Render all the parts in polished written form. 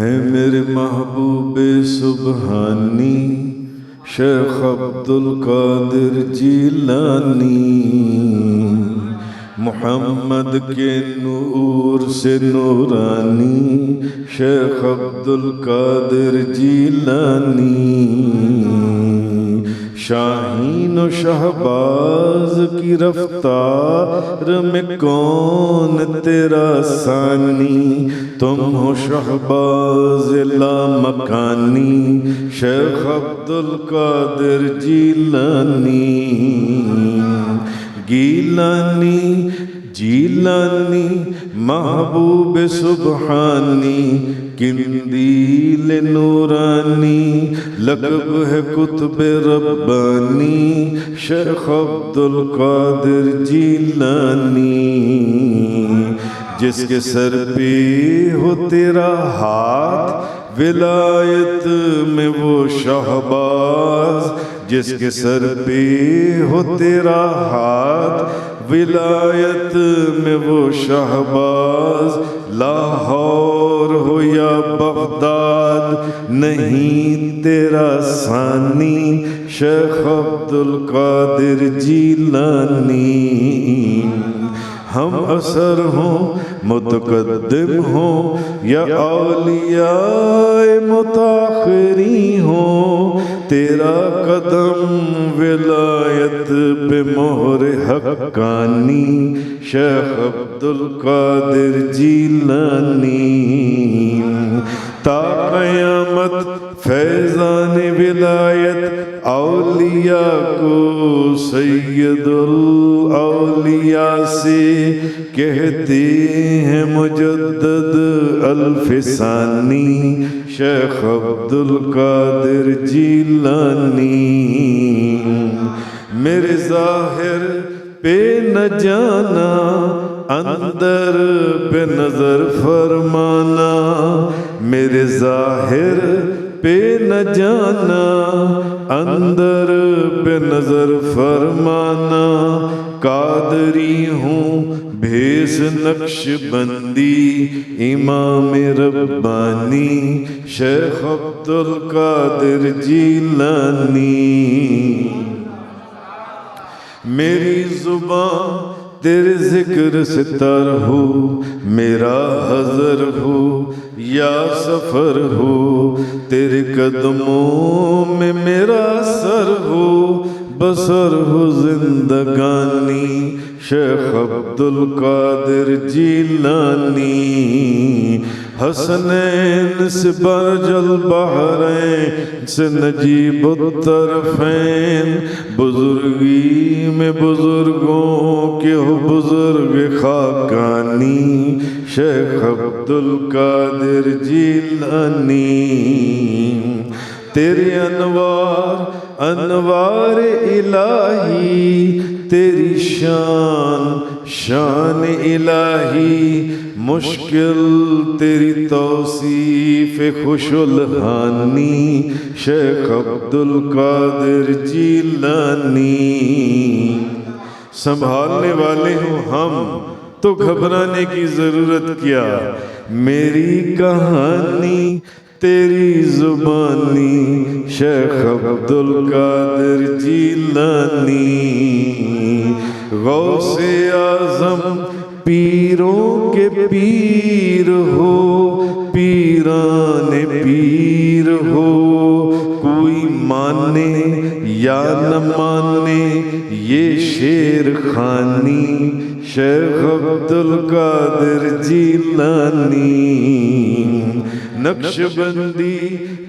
है मेरे महबूबे सुबहानी शेख अब्दुल कादिर जीलानी। मोहम्मद के नूर से नूरानी शेख अब्दुल कादिर जीलानी। शाहीन व शहबाज की रफ्तार में कौन तेरा सानी। तुम हो शहबाज लामकानी शेख अब्दुल कादिर जीलानी। गीलानी जीलानी महबूब सुबहानी किंदील नूरानी लक़ब है कुतुब रब्बानी शेख अब्दुल कादिर जीलानी। जिसके सर पे हो तेरा हाथ विलायत में वो शहबाज। जिसके सर पे हो तेरा हाथ विलायत में वो शहबाज। लाहौर हो या बगदाद नहीं तेरा सानी शेख अब्दुल कादिर जीलानी। हम असर हों मुतकद्दिम हों या औलियाए मुताखिरी हों तेरा कदम विलायत पे मोहर हक्कानी शेख अब्दुल कादिर जीलानी। ता क़यामत फैज़ान विलायत औलिया को सैयदुल औलिया से कहते हैं मुजद्दद अल्फसानी शेख अब्दुल कादिर जीलानी। मेरे ज़ाहिर पे न जाना अंदर पे नजर फरमाना। मेरे ज़ाहिर पे न जाना अंदर पे नजर फरमाना। कादरी हूँ भेस नक्शबंदी इमाम रब्बानी शेख अब्दुल कादिर जीलानी। मेरी जुबान तेरे जिक्र से तर हो मेरा हज़र हो या सफ़र हो तेरे कदमों में मेरा सर हो बसर हो जिंदगानी शेख अब्दुल कादिर जीलानी। हसनैन से बरजल बहरैन से नजीबुत तरफ़ैन बुजुर्गी में बुजुर्गों के हो बुजुर्ग खाकानी शेख अब्दुल कादिर जीलानी। तेरे अनवार अनवार इलाही तेरी शान शान इलाही मुश्किल तेरी तौसीफ खुशुलहानी शेख अब्दुल कादिर जीलानी। संभालने वाले हो हम तो घबराने की जरूरत क्या। मेरी कहानी तेरी जुबानी शेख अब्दुल कादिर जीलानी। गौसे आज़म पीरों के पीर हो पीराने पीर हो। कोई माने या न माने ये शेर खानी शेख अब्दुल कादिर जीलानी। नक्शबंदी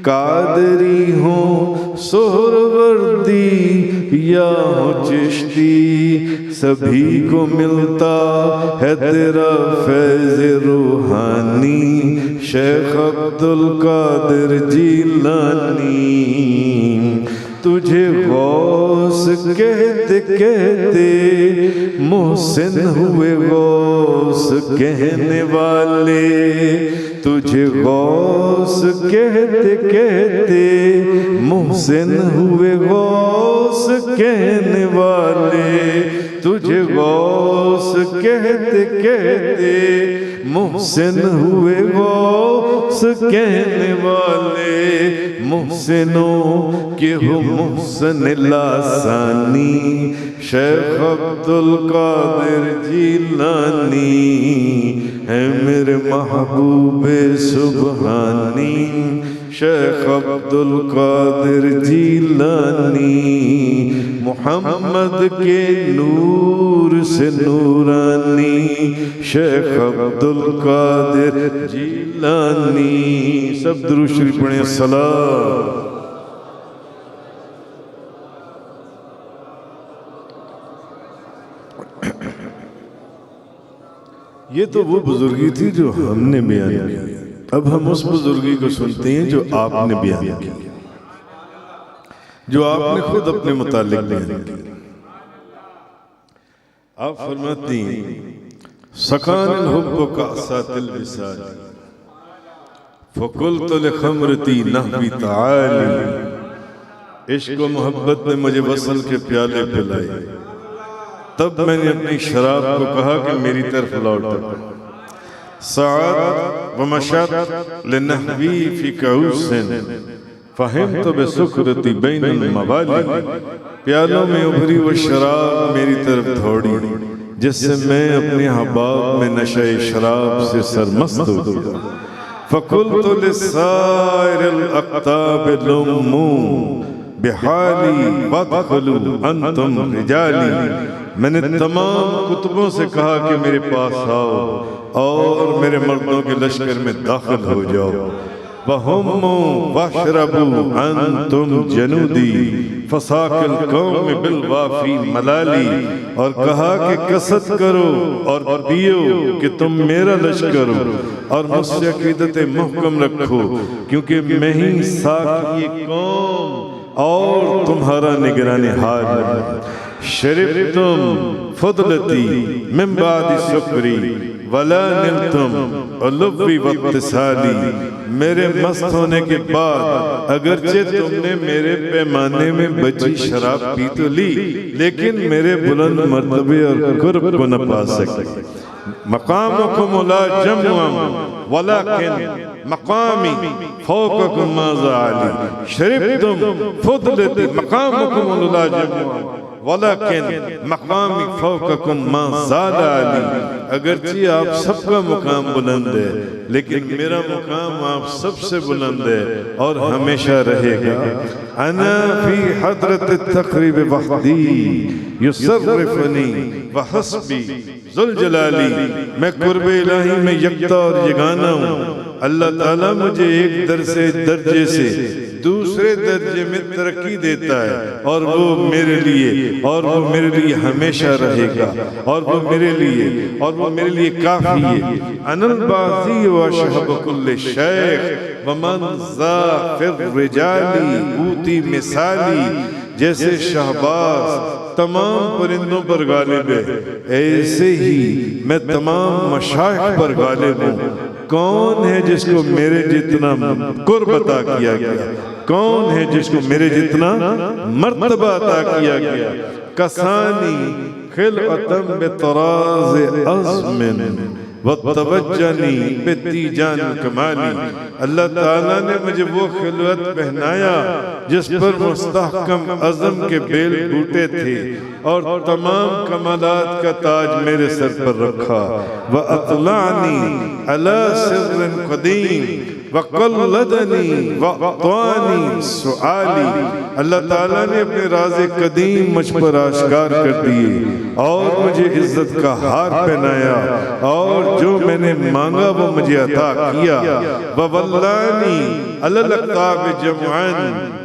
कादरी हो सोहरवर्दी या हो चिश्ती सभी को मिलता है तेरा फैज़ रूहानी शेख अब्दुल कादिर जीलानी। तुझे गौस कहते कहते मोहसिन हुए गौस कहने वाले तुझे गौस कहते कहते मोहसिन हुए गौस कहने वाले, तुझे गौस कहते कहते मोहसिन हुए गौस कहने वाले, मोहसिनों के हो मोहसिन लासानी, शेख अब्दुल कादिर जिलानी है मेरे महबूबे सुबहानी, शेख अब्दुल कादिर जिलानी मोहम्मद के नूर से नूरानी, शेख अब्दुल कादिर जिलानी। सब दुरूद शरीफ पढ़ें सलाम। ये तो वो बुजुर्गी थी जो हमने बयान की, अब हम उस बुजुर्गी को सुनते हैं जो आपने बयान की, जो आपने खुद अपने मुतालिक बयान की। आप फरमाती सकानिल हुब्बु कासातिल विसाल फकुल्तु लिखमरती नहवी ताली, इश्क व मोहब्बत ने मुझे वसल के प्याले पिलाए, तब मैंने अपनी शराब को कहा कि मेरी तरफ लौट। साद व मशत लिनहवी फी कऊसिन फहिमतु बिसुक्रती बैनल मवाली, प्यालों में उभरी वो शराब मेरी तरफ दौड़ी, जिससे मैं अपने हबाब में नशे शराब से सरमस्त हो गया। फकुल्तु लिसाइरिल अक़ताब लुम्मू बिहाली वदखलू अंतुम रिजाली, मैंने तमाम कुतुबों से कहा कि मेरे पास आओ और मेरे मर्दों के लश्कर में दाखिल हो जाओ। वहुम्मू वशरबू अंतुम जनूदी फसाकिल कौम बिल वाफी मलाली, और कहा कि कसरत करो और पियो कि तुम मेरा लश्कर हो, और मुझसे अकीदत मुहकम रखो क्योंकि मैं ही साकी कौम और तुम्हारा निगरानी हाल है। शरीफ तुम फदलती मिन बादी शुक्री वला निलतुम उलुवी वत्तिसाली, मेरे मस्त होने के बाद अगरचे तुमने मेरे पैमाने में बची शराब पी तो ली, लेकिन मेरे बुलंद मर्तबे और कुर्ब को न पा सके। मकामुकुम ला जमुअम वलाकिन मकामी फौककुम माज़ाली, शरीफ तुम फदलती मकामुकुम ला जमुअम वलाकिन मकामी फौककुम माज़ाली, अगरचे आप सबका मुकाम बुलंद है लेकिन मेरा मुकाम आप सबसे बुलंद है और हमेशा रहेगा। अना फी हदरत तक़रीब वहदी युसर्रिफनी व हस्बी ज़ुल जलाली, मैं कुर्बे इलाही में यकता और यगाना हूँ। अल्लाह ताला मुझे एक दर्जे से दूसरे दर्जे में तरक्की देता है और वो मेरे लिए हमेशा रहेगा और वो मेरे लिए काफी है। अनल बाज़ी व शहब कुल्ले शेख व मन ज़ा फिर रिजाली ऊती मिसाली, जैसे शहबाज तमाम परिंदों पर गालिब है, ऐसे ही मैं तमाम मशाइख पर गालिब हूँ। कौन है जिसको मेरे जितना कुर्ब अता किया गया, कौन है जिसको मेरे जितना मर्तबा अता किया गया। कसानी खिलअतम बितराज़ अज़्मिन वतवज्जनी बितीजान कमाली, अल्लाह ताला ने मुझे वो खिलवत पहनाया जिस पर मुस्तहकम अज़म के बेल बूटे थे और तमाम कमालात का ताज मेरे सर पर रखा। व अतलानी अला सिर्रिन क़दीम वक़ल्लदनी वअतानी सुआली, अल्लाह ताला ने अपने राज़े कदीम मुझ पर आश्कार कर दिए और मुझे इज्जत का हार पहनाया और जो मैंने मांगा वो मुझे अता किया। ववल्लानी अलल अक़ताब जमअन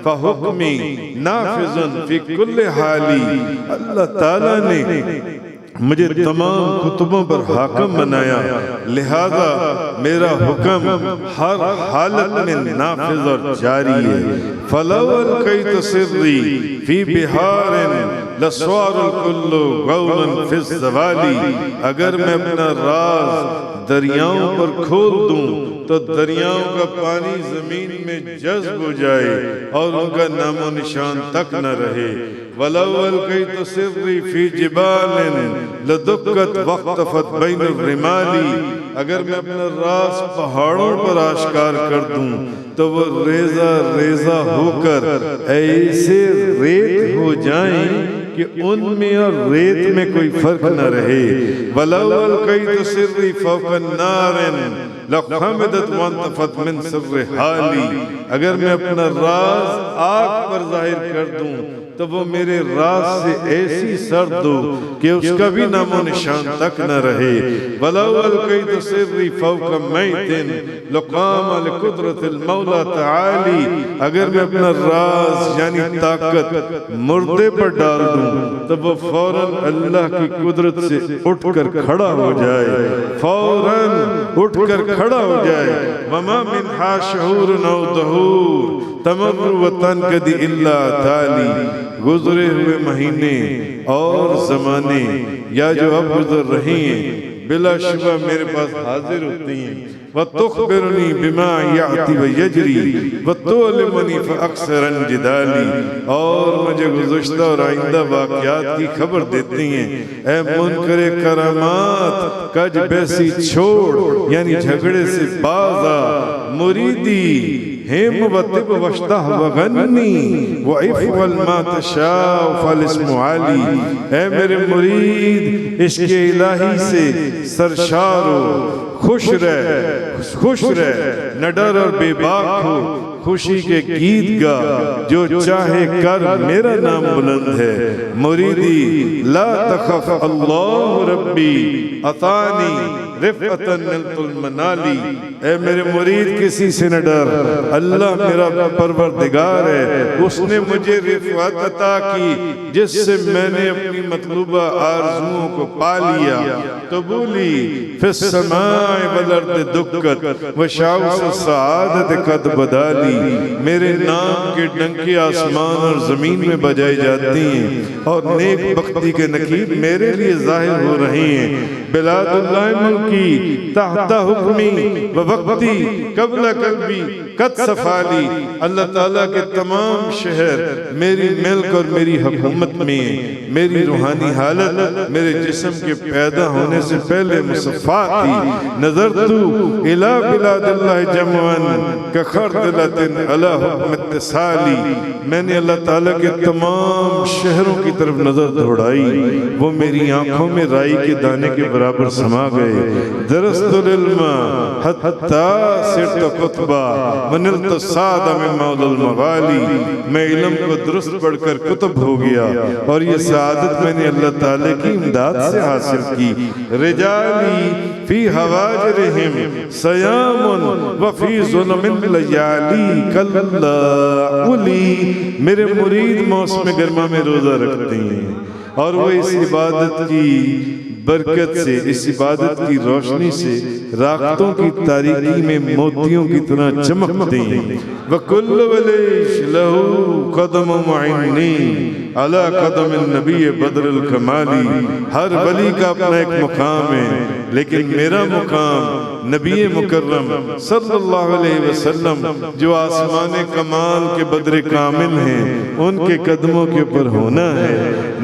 फहुक्मी नाफ़िज़ुन फ़ी कुल्ली हाली, अल्लाह ताला ने मुझे तमाम कुतुबों पर हाकिम बनाया, लिहाजा मेरा हुक्म हर हालत में नाफिज और जारी है। फलवल कई तसिर्री फी बिहारिन लस्वारुल कुल्लु गौलन फिज़ ज़वाली, अगर मैं अपना राज दरियाओं पर खोल दूं तो दरियाओं का पानी जमीन में जज्ब हो जाए और उनका नामो निशान तक न रहे। वलवल कई तो सिर्री फी जिबालिन लदुक्कत वक्तफत बैन रिमाली, अगर मैं अपना राज पहाड़ों पर आश्कार कर दूं तो वो रेजा रेजा होकर ऐसे रेत हो जाएं कि उनमें और रेत में कोई फर्क न रहे। वलवल कई तो सिर्री फौकन नारिन लखमदत वंतफत मिन सिर्रि हाली, अगर मैं अपना राज आग पर जाहिर कर दूं तो वो मेरे राज से ऐसी सर्द हो कि उसका भी नामो निशान तक न रहे। वलवल कई तो सिर्री फौका मैतिन लक़ाम लिक़ुद्रतिल मौला तआली, अगर मैं अपना राज यानी ताकत मुर्दे पर डाल दूं तो वो फौरन अल्लाह की कुदरत से उठकर खड़ा हो जाए, फौरन उठकर खड़ा हो जाए। वमा मिन हाशहूर नौ दहूर तमर्रु वतन कदी इल्ला ताली, गुजरे हुए महीने और जमाने या जो अब गुजर रही हैं बिलाशुबा मेरे पास हाजिर होती हैं। वतुखबिरनी बिमा याति व यजरी वतुअल्लिमुनी फअक्सरन जिदाली, और मुझे गुज़श्ता और आइंदा वाक़यात की खबर देती हैं। ऐ मुनकरे करामात कज बैसी छोड़, यानी झगड़े से बाज़ा मुरीदी हेम वतिब वश्तह वगन्नी वइफ़वल मा तशाउ फलिस्मु आली, ऐ मेरे मुरीद इश्क़े इलाही से सरशार हो, खुश रह न डर और बेबाक हो, खुशी के गीत गा जो चाहे कर, मेरा नाम बुलंद है। मुरीदी ला तखफ अल्लाह रब्बी अतानी रिफ़अतन निलतुल मनाली, ऐ मेरे मुरीद किसी से न डर, अल्लाह मेरा परवरदिगार है, उसने मुझे रिफ़अत अता की जिससे मैंने अपनी मतलूबा आरज़ुओं को पा लिया। कबूली फिस समाए वल अर्द दुक्कत व शाउस सआदत कद बदाली, मेरे नाम के डंके आसमान और जमीन में बजाई जाती हैं और नेक बख्ती के नकीब मेरे लिए जाहिर हो रही हैं। बिलादुल्लाह मुल्की तहता हुक्मी व वक्ती कबला कल्बी कद सफाली, अल्लाह ताला के तमाम शहर मेरी मिल्क और मेरी हुकूमत में, मेरी रूहानी हालत मेरे जिस्म के पैदा होने से पहले मुसफ़ा थी। नजर तू इला बिलादिल्लाह जमअन कखरदलतिन अला हुक्म इत्तिसाली, मैंने अल्लाह ताला के तमाम शहरों की तरफ नजर दौड़ाई, वो मेरी आंखों में राई के दाने के बराबर समा गए। दरस्तुल इल्मा हत्ता सिरत कुतबा वनिलत सादा मिन मौलल मवाली, मैं इल्म को दुरुस्त पढ़कर कुतुब हो गया और ये सआदत मैंने अल्लाह ताला की इमदाद से हासिल की। रिजाली फी हवाजरिहिम सयामुन व फी ज़ुलमिल लयाली कल्ला उली, मेरे मुरीद मौसम गर्मा में रोजा रखते हैं और वो इस इबादत की बरकत से, इस इबादत की रोशनी से रातों की तारीकी में मोतियों की तरह चमकते हैं। वकुल्लु वलीश लहू कदम मुइन्नी अला कदम नबी बदरुल कमाली, हर वली का अपना एक मुकाम है, लेकिन मेरा मुकाम नबी मुकर्रम सल्लल्लाहु अलैहि वसल्लम जो आसमान कमाल के बद्र कामिल हैं उनके कदमों के ऊपर होना है।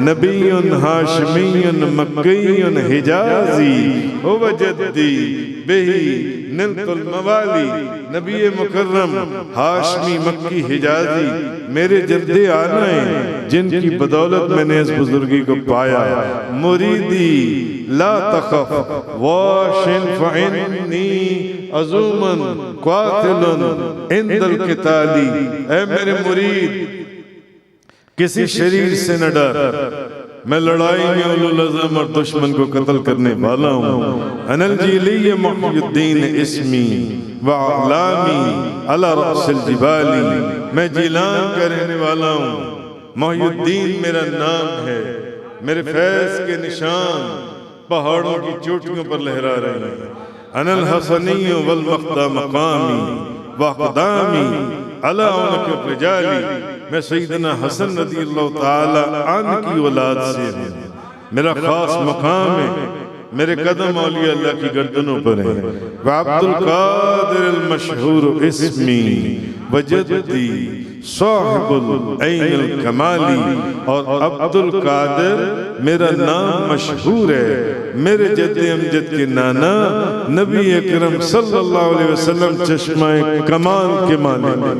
नबीयुन हाशमीयुन मक्कीयुन हिजाजी ओ वजद्दी बिही निलतुल मवाली, नबी मुकर्रम हाशमी मक्की हिजाजी मेरे जद्दे आना है जिनकी बदौलत मैंने इस बुजुर्गी को पाया। मुरीदी ला तखफ वाशिन फइन्नी अज़ूमन क़ातिलन इंदल क़िताली, ऐ मेरे मुरीद किसी शरीर से न डर, मैं लड़ाई में उलुल अज़म और दुश्मन को कत्ल करने वाला हूँ। अनल जीली मुहियुद्दीन इस्मी व अलामी अला रअसिल जिबाली, मैं जिलान का रहने वाला हूँ, मुहियुद्दीन मेरा नाम है, मेरे फैज़ के निशान पहाड़ों की चोटियों पर लहरा रहे हैं। अनल हसनी वल मक़दा मक़ामी व क़दामी अला उनके रिजाली, मैं सैयदना हसन रज़ियल्लाहु ताला अन्हु की औलाद से हूँ, मेरा खास मकाम है, मेरे कदम औलिया अल्लाह की गर्दनों पर हैं। अब्दुल कादिर अल मशहूर इस्मी वजदी साहिबुल ऐनुल कमाली, और अब्दुल कादिर मेरा नाम मशहूर है। मेरे जद्दे अमजद के नाना नबी अकरम सल्लल्लाहु अलैहि वसल्लम चश्माए कमाल के मालिक हैं।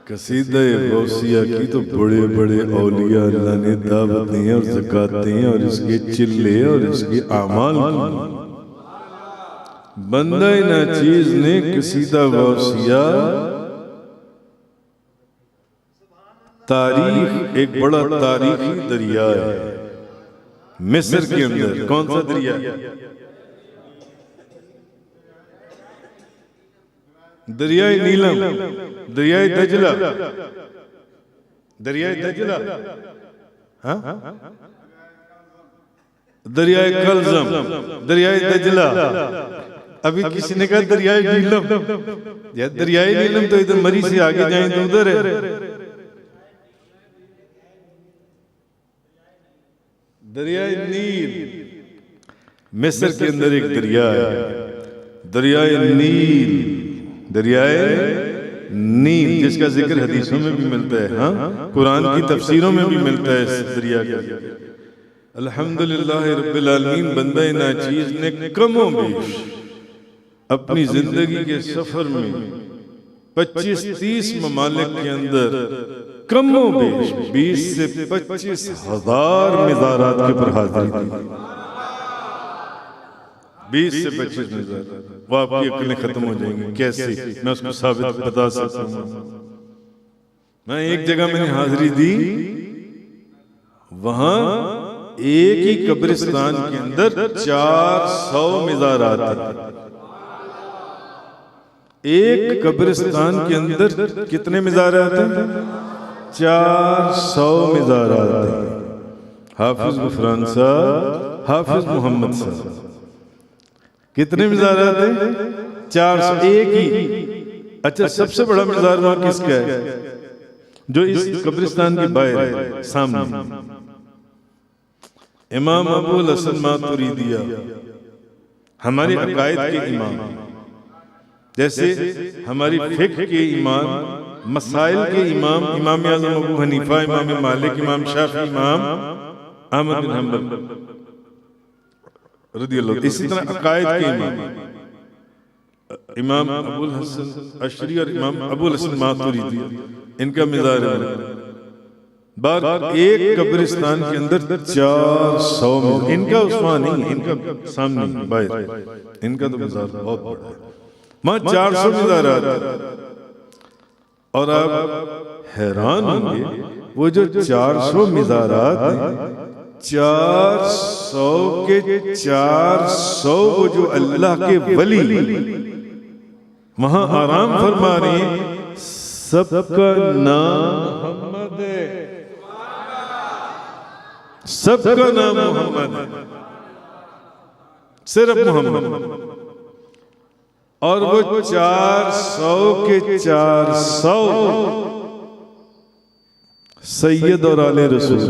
कसीदा गौसिया की तो बड़े बड़े औलिया अल्लाह ने दावत दी और ज़कात दी और इसके चिल्ले और इसके आमाल। बंदा नाचीज ने कसीदा गौसिया तारीख, एक बड़ा तारीखी दरिया है मिस्र के अंदर। कौन सा दरिया? दरियाए नीलम, दरियाए दजला, दरियाए दजला, हाँ, दरियाए कलजम, दरियाए दजला। अभी किसी ने कहा दरियाए नीलम, या दरियाए नीलम तो इधर मरी से आगे जाएं तो उधर है। दरियाए नील, मिस्र के अंदर एक दरिया है, दरियाए नील, दरियाए नील, जिसका जिक्र हदीसों में भी मिलता है, हाँ, कुरान की तफसीरों में भी मिलता है इस दरिया का। अल्हम्दुलिल्लाह रब्बिल आलमीन, बंदा नाचीज ने कमो बेश अपनी जिंदगी के सफर में 25-30 ममालिक के अंदर कमो बेश 20 से 25 हजार मज़ारात के पर हाजिरी दी। 20 से 25 मज़ारात, वो आपकी अक्लें खत्म हो जाएंगी। कैसे मैं उसको साबित बता सकता हूँ? मैं एक जगह मैंने हाजिरी दी, वहां एक ही कब्रिस्तान के अंदर 400 मज़ारात थे। एक कब्रिस्तान के अंदर कितने मज़ारात हैं? 400 मज़ारात हैं। हाफिज गुफरान साहब, हाफिज मोहम्मद साहब, कितने मज़ारात हैं? 400, एक ही। अच्छा, सबसे बड़ा मज़ार वहां किसका है? जो इस कब्रिस्तान के बाहर है, सामने। इमाम अबुल हसन मातुरीदिया, हमारे अकायद के इमाम, जैसे हमारी फिक्र के इमाम, मसाइल के इमाम, इमाम आज़म अबू हनीफा, इमाम मालिक, इमाम शाफी, इमाम अहमद बिन हंबल रदियल्लाहु। इसी तरह अकायद के इमाम अबुल हसन अशरी और इमाम अबुल हसन मातुरीदी, इनका मिज़ार है। बात एक कब्रिस्तान के अंदर 400, इनका उस्मान नहीं, इनका सामने बाहर, इनका तो मिज़ार बहुत बड़ा है। वहां 400 मज़ारात, और आप हैरान होंगे, वो जो 400 मज़ारात हैं, 400 के 400 वो जो अल्लाह के वली वहां आराम फरमा रहे हैं, सबका नाम मोहम्मद है, सबका नाम मोहम्मद है, सिर्फ मोहम्मद। और वो 400 के 400 सैयद और आले रसूल,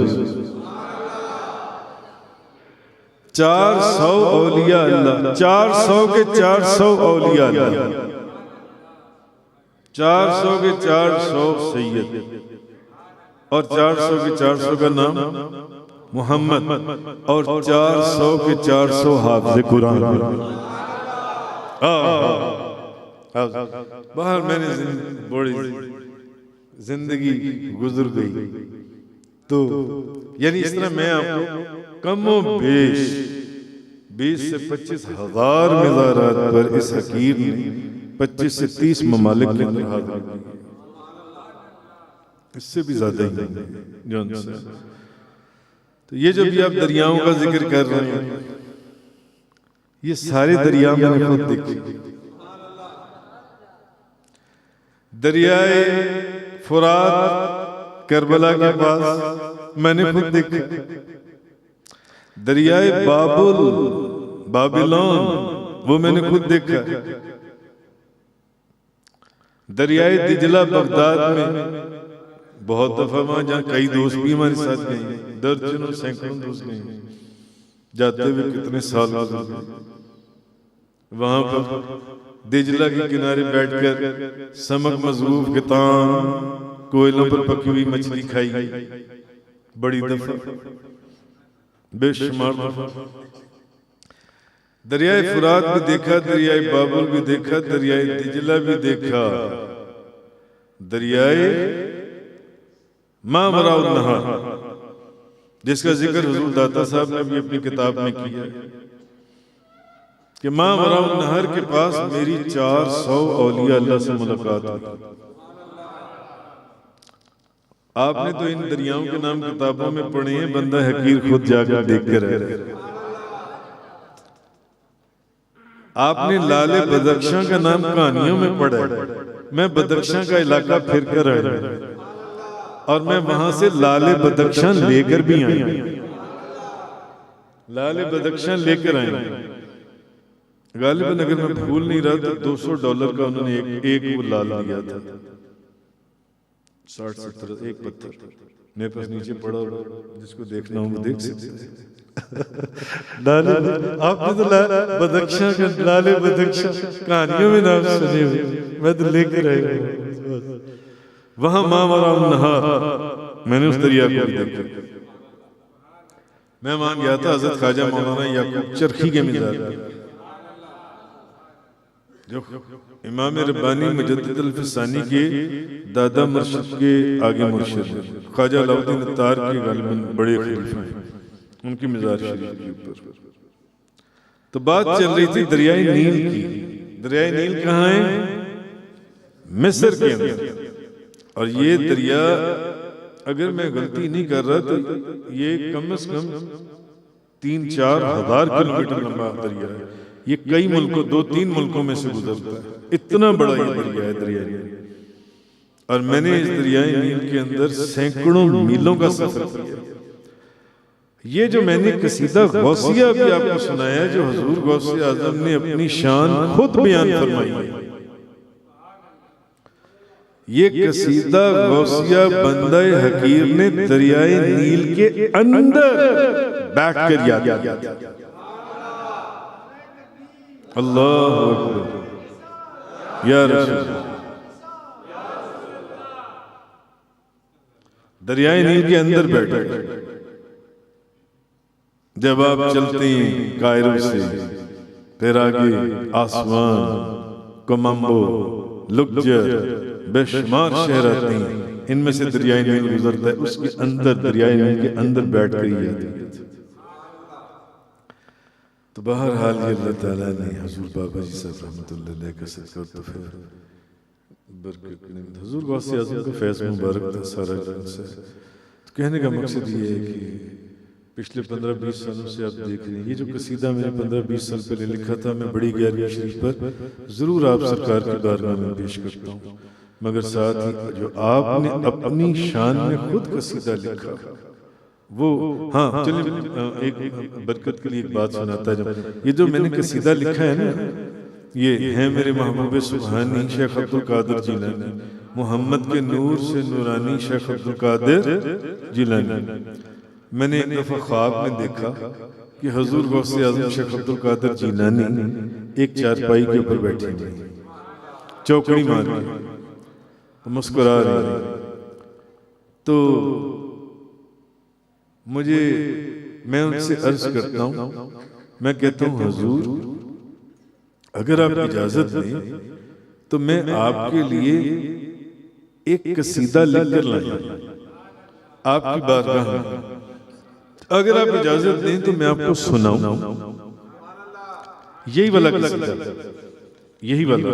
400 औलिया अल्लाह, 400 के 400 औलिया अल्लाह, 400 के 400 सैयद, और 400 के 400 का नाम मोहम्मद, और 400 के 400 हाफ़िज़ कुरान। बाहर मैंने बड़ी जिंदगी गुजर गई, तो यानी इस तरह मैं आपको कमो बेश 20 से 25 हजार मज़ारात पर इस हकीर ने 25 से 30 ममालिक के अंदर हाज़िर की, इससे भी ज्यादा ही। तो ये जब भी आप दरियाओं का जिक्र कर रहे हैं, ये सारे दरिया मैंने खुद देखे। दरियाए फुरात करबला के पास मैंने खुद देखा। दरियाए बाबुल, बाबिलोन, वो मैंने खुद देखा। दरियाए दिजला बगदाद में बहुत दफा वहां जहाँ कई दोस्त भी हमारे साथ गए, दर्जनों सैकड़ों दोस्त गए, जाते हुए कितने साल वहां पर दिजला के किनारे बैठकर समक मजरूफ गितान कोयलों पर पकी हुई मछली खाई बड़ी दफा, बेशुमार दफा। दरियाए फुरात भी देखा, दरियाए बाबुल भी देखा, दरियाए दिजला भी देखा, दरियाए मावराउन नहर जिसका जिक्र हुजूर दाता साहब ने भी अपनी किताब में किया कि मावराउन नहर के पास मेरी 400 औलिया अल्लाह से मुलाकात हुई। आपने तो इन दरियाओं के नाम किताबों में पढ़े हैं, बंदा हकीर खुद जाकर देख कर रहे। आपने लाले बदख्शां का नाम कहानियों में पढ़ा है, मैं बदख्शां का इलाका फिर कर आया और मैं वहां से लाले बदख्शां लेकर भी आया, लाले बदख्शां लेकर आया। गालिबन अगर मैं भूल नहीं रहा तो $200 का उन्होंने एक वो लाल दिया था, 60-70 एक पत्थर मेरे पास नीचे पड़ा, जिसको देखना हो वो देख सकते। आपने तो बदख्शां का लाले बदख्शां कहानियों में नाम सुने हुए, मैं तो लेकर आया वहां मावराउन नहर, मैंने उस दरिया को देखा। मैं वहां गया था हजरत ख्वाजा मौलाना याकूब चरखी के मिजाज जो इमाम रब्बानी मुजद्दिद अल-फिसानी के दादा मुर्शिद के आगे मुर्शिद ख्वाजा अलाउद्दीन अत्तार के गालिबन बड़े खलीफा हैं, उनकी मिजाज शरीफ के ऊपर तो बात चल रही थी दरियाए नील की। दरियाए नील कहाँ है? मिस्र के अंदर। और ये दरिया अगर मैं गलती नहीं कर रहा तो ये कम से कम 3-4 हजार किलोमीटर लंबा दरिया है। ये कई मुल्कों 2-3 मुल्कों में से गुजरता है, इतना बड़ा ये दरिया है दरिया नील। और मैंने इस दरियाए नील के अंदर सैकड़ों मीलों का सफर किया। ये जो मैंने कसीदा गौसिया भी आपको सुनाया, जो हुजूर गौसे आजम ने अपनी शान खुद बयान फरमाई है, ये कसीदा गौसिया बंदा हकीर ने दरियाए नील के अंदर बैठ कर याद किया। अल्लाह अकबर या रसूल। दरियाए नील के अंदर बैठे जब आप चलते हैं कायरो से, फिर आगे आसमान, कोलंबो, लुकजर, बेशुमार शहर आते हैं, इनमें से दरियाए नील गुजरता है। उसके अंदर दरियाए नील के अंदर बैठ कर ही आती है। तो बहरहाल ये अल्लाह ताला ने हुजूर बाबा जी साहब रहमतुल्लाह अलैह का सदका तो फिर बरकत ने हुजूर गौसे आज़म का फैज़ मुबारक था सारा जहां से। तो कहने का मकसद ये है कि पिछले 15-20 सालों से आप देख रहे हैं, ये जो कसीदा मैंने 15-20 साल पहले लिखा था, मैं बड़ी ग्यारहवीं शरीफ पर जरूर आप सरकार की बारगाह में पेश करता हूँ, मगर साथ ही जो आपने अपनी शान में खुद कसीदा लिखा वो, हाँ चलिए एक बरकत के लिए एक बात सुनाता है। ये जो मैंने कसीदा लिखा है ना, ये है मेरे महबूब सुभानी शेख अब्दुल कादिर जिलानी, मोहम्मद के नूर से नूरानी शेख अब्दुल कादिर जिलानी। मैंने एक दफा ख्वाब में देखा कि हुजूर गौसे आज़म शेख अब्दुल कादिर जिलानी एक चारपाई के ऊपर बैठे हुए, चौकड़ी मार के मुस्कुरा रहे। तो मैं उनसे अर्ज करता हूँ, मैं कहता हूँ हुजूर अगर आप इजाजत दें तो मैं आपके लिए एक कसीदा लिख कर लाऊं आपकी बारगाह में, अगर आप इजाजत दें तो मैं आपको सुनाऊं। यही वाला कसीदा, यही वाला,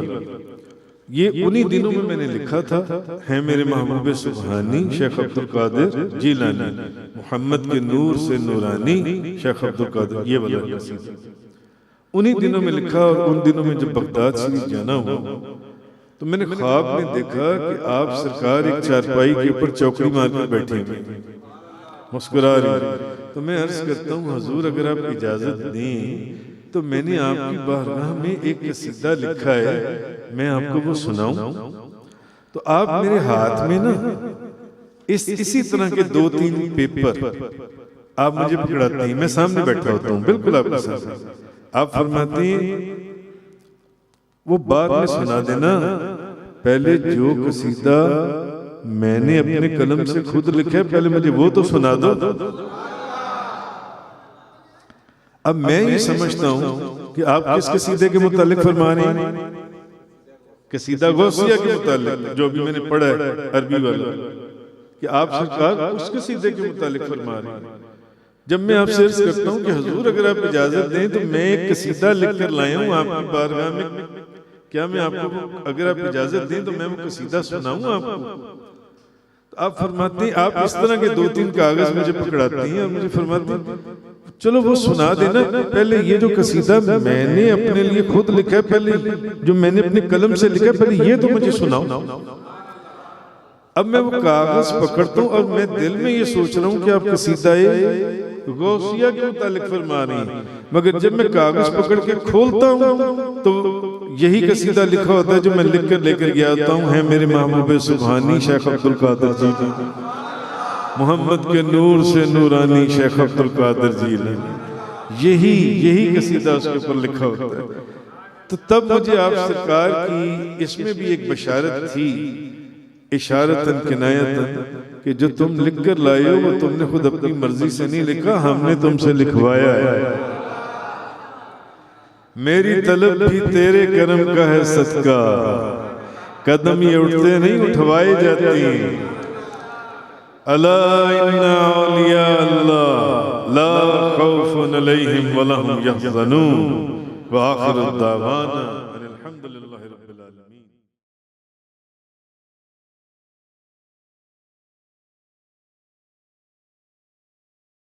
ये उन्हीं दिनों में मैंने लिखा था। है मेरे महबूब सुभानी शेख अब्दुल कादिर जिलानी, मोहम्मद के नूर से नूरानी शेख अब्दुल कादिर, ये वाला कसीदा उन्हीं दिनों में लिखा। और उन दिनों में जब बगदाद शरीफ जाना हुआ तो मैंने ख्वाब में देखा कि आप सरकार एक चारपाई के ऊपर चौकड़ी मार कर बैठे हुए मुस्कुरा रही। तो मैं अर्ज करता हूँ हुजूर अगर आप इजाजत दें तो मैंने आपकी बारगाह में एक कसीदा लिखा है, मैं आपको वो सुनाऊं। तो आप मेरे हाथ में ना इसी तरह के 2-3 पेपर आप मुझे पकड़ाती हैं, मैं सामने बैठा होता हूँ बिल्कुल आपके सामने, आप फरमाती हैं वो बाद में सुना देना, पहले जो कसीदा मैंने अपने कलम से खुद लिखा है पहले मुझे वो तो सुना दो। अब मैं ये समझता हूं कि आप किस कसीदे के मुतालिक फरमा रहे हैं? कसीदा गौसिया के मुतालिक, जो अभी मैंने पढ़ा है अरबी वाला, कि आप सरकार उस कसीदे के मुतालिक फरमा रहे हैं। जब मैं आपसे अर्ज करता हूं कि हुजूर अगर आप इजाजत दें तो मैं एक कसीदा लिखकर लाया हूं आपकी बारगाह में, क्या मैं आपको, अगर आप इजाजत दें तो मैं वो कसीदा सुनाऊं आपको? तो आप फरमाती हैं, आप इस तरह के 2-3 कागज मुझे पकड़ाती हैं और मुझे फरमाती हैं चलो वो सुना देना, पहले ये जो कसीदा मैंने अपने लिए खुद लिखा है, पहले जो मैंने अपने कलम से लिखा है पहले ये तो मुझे सुनाओ। अब मैं वो कागज पकड़ता हूँ और मैं दिल में ये सोच रहा हूँ कि आप कसीदा गौसिया के मुतालिक फरमा रही हैं, मगर जब मैं कागज पकड़ के खोलता हूँ तो यही कसीदा लिखा होता है जो मैं लिख कर लेकर गया होता हूँ, है मेरे महबूब सुभानी शेख अब्दुल कादिर जी, मोहम्मद के नूर से नूरानी शेख अब्दुल कादिर जी, यही कसीदा उसके ऊपर लिखा होता है। तो तब मुझे आप सरकार की इसमें भी एक बशारत थी, इशारतन किनायतन, कि जो तुम लिख कर लाए हो वो तुमने खुद अपनी मर्जी से नहीं लिखा, हमने तुमसे लिखवाया है। मेरी तलब भी तेरे करम का है सदका, कदम ये उठते नहीं उठवाए जाती। अला इन्ना औलिया अल्लाह ला खौफुन अलैहिम वला हुम यहज़नून व आखिरु दावाना